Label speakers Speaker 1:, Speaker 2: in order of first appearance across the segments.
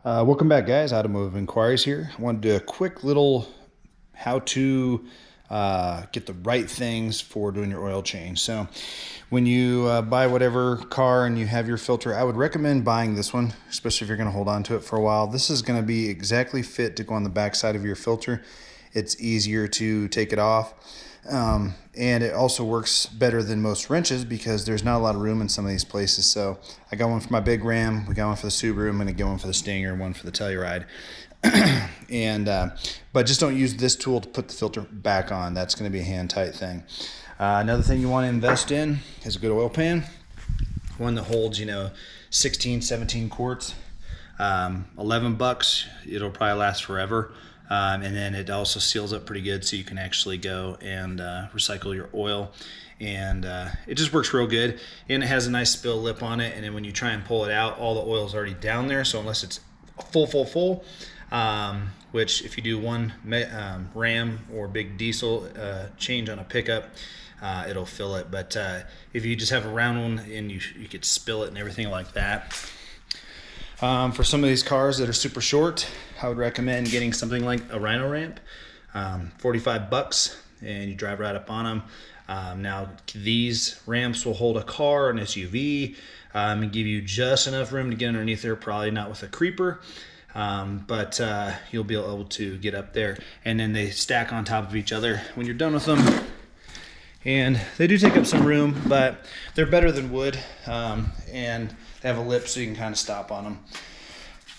Speaker 1: Welcome back, guys. Automotive Inquiries here. I wanted to do a quick little how to get the right things for doing your oil change. So when you buy whatever car and you have your filter, I would recommend buying this one, especially if you're going to hold on to it for a while. This is going to be exactly fit to go on the back side of your filter. It's easier to take it off. And it also works better than most wrenches because there's not a lot of room in some of these places. So I got one for my big Ram, we got one for the Subaru, I'm going to get one for the Stinger, one for the Telluride. But just don't use this tool to put the filter back on. That's going to be a hand tight thing. Another thing you want to invest in is a good oil pan, one that holds 16 17 quarts. 11 bucks, it'll probably last forever. And then it also seals up pretty good, so you can actually go and recycle your oil, and it just works real good. And it has a nice spill lip on it, and then when you try and pull it out, all the oil is already down there. So unless it's full, which if you do one Ram or big diesel change on a pickup, it'll fill it. But if you just have a round one, and you could spill it and everything like that. For some of these cars that are super short, I would recommend getting something like a Rhino Ramp, 45 bucks, and you drive right up on them. Now these ramps will hold a car, an SUV, and give you just enough room to get underneath there, probably not with a creeper, but you'll be able to get up there. And then they stack on top of each other when you're done with them. And they do take up some room, but they're better than wood, and they have a lip so you can kind of stop on them.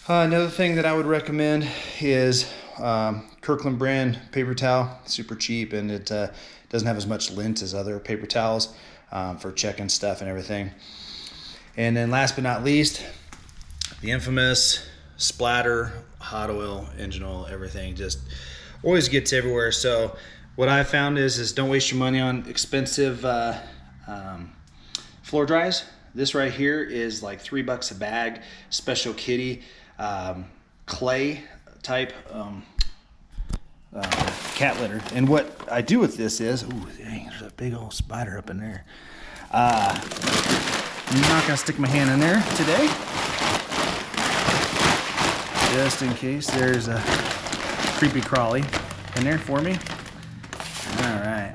Speaker 1: Another thing that I would recommend is Kirkland brand paper towel. Super cheap, and it doesn't have as much lint as other paper towels for checking stuff and everything. And then last but not least, the infamous splatter hot oil, engine oil, everything just always gets everywhere. So what I found is don't waste your money on expensive floor dries. This right here is like $3 a bag, special kitty, clay type cat litter. And what I do with this is, ooh, dang, there's a big old spider up in there. I'm not gonna stick my hand in there today, just in case there's a creepy crawly in there for me. All right.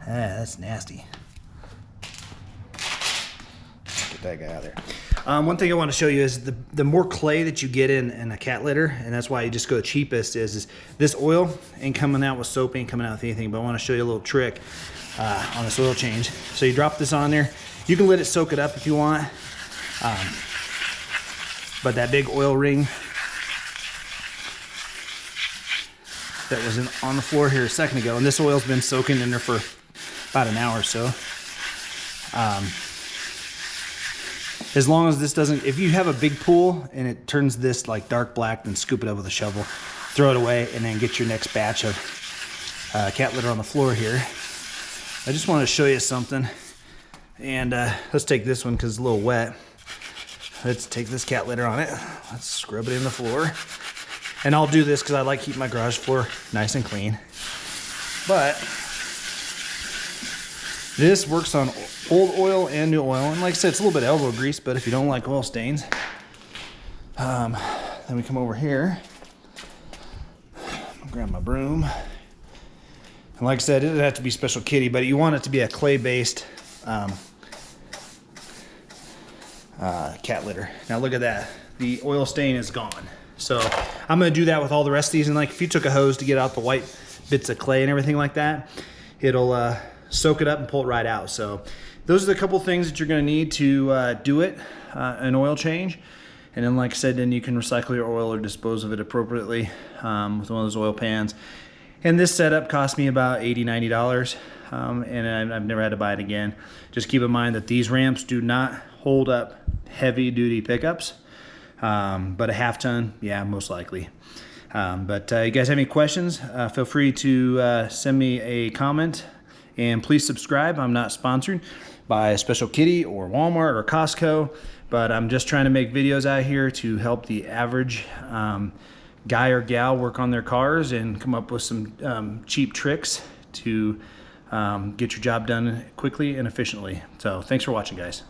Speaker 1: That's nasty. Get that guy out of there. One thing I want to show you is the more clay that you get in a cat litter, and that's why you just go the cheapest, is this oil ain't coming out with soap, ain't coming out with anything. But I want to show you a little trick on this oil change. So you drop this on there. You can let it soak it up if you want. But that big oil ring that was on the floor here a second ago, and this oil's been soaking in there for about an hour or so. As long as this doesn't, if you have a big pool and it turns this like dark black, then scoop it up with a shovel, throw it away, and then get your next batch of cat litter on the floor here. I just want to show you something, and let's take this one because it's a little wet. Let's take this cat litter on it. Let's scrub it in the floor. And I'll do this because I like keeping my garage floor nice and clean. But this works on old oil and new oil. And like I said, it's a little bit of elbow grease, but if you don't like oil stains, then we come over here. I'll grab my broom. And like I said, it doesn't have to be special kitty, but you want it to be a clay-based cat litter. Now look at that. The oil stain is gone. So I'm going to do that with all the rest of these. And like if you took a hose to get out the white bits of clay and everything like that, it'll soak it up and pull it right out. So those are the couple things that you're going to need to do it, an oil change. And then like I said, then you can recycle your oil or dispose of it appropriately with one of those oil pans. And this setup cost me about $80, $90, and I've never had to buy it again. Just keep in mind that these ramps do not hold up heavy duty pickups. But a half ton, yeah, most likely. But you guys have any questions, feel free to send me a comment, and please subscribe. I'm not sponsored by Special Kitty or Walmart or Costco, but I'm just trying to make videos out here to help the average guy or gal work on their cars and come up with some cheap tricks to get your job done quickly and efficiently. So thanks for watching, guys.